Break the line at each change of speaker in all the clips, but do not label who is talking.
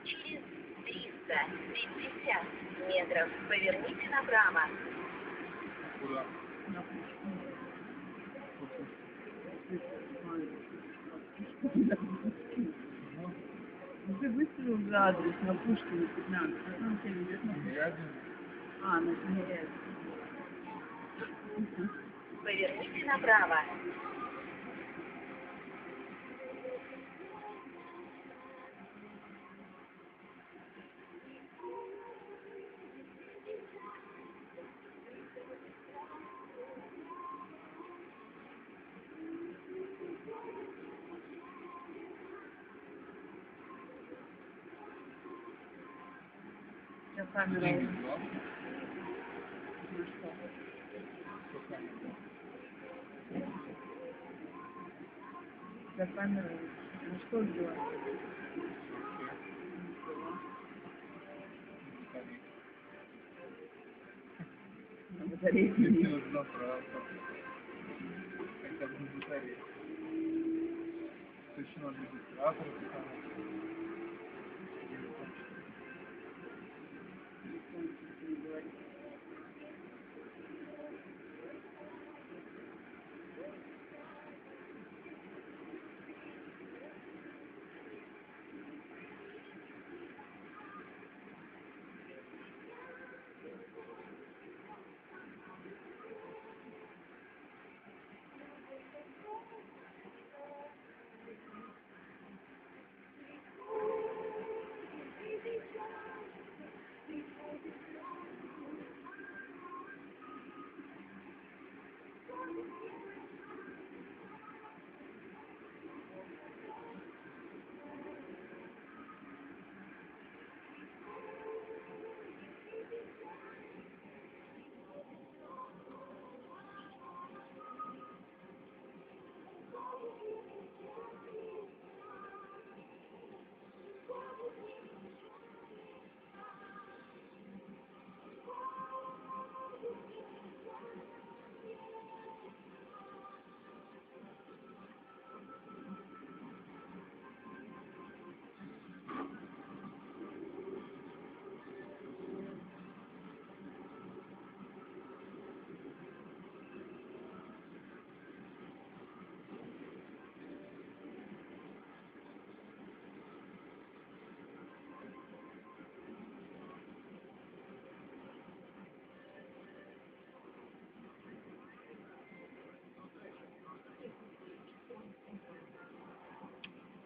Через 350 метров поверните направо.
Куда?
Ты выставил за адрес на Пушкина 15, а там тебе ведет на Пушкина. На Тимирязев.
Поверните направо.
Я камера.
Деньги была?
Ну что? За камеру. Ну что сделать? На батарейке.
Мне нужна правда. Хотя бы на батарее. Еще надо регистратор.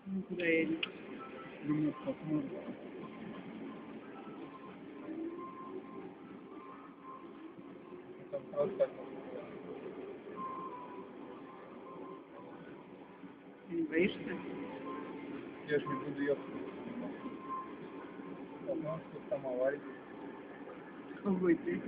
Ну куда едешь?
Думаю, посмотрим. Там сразу так.
Ты не боишься?
Я же не буду ехать. Посмотрим, что там авария.
Какой ты?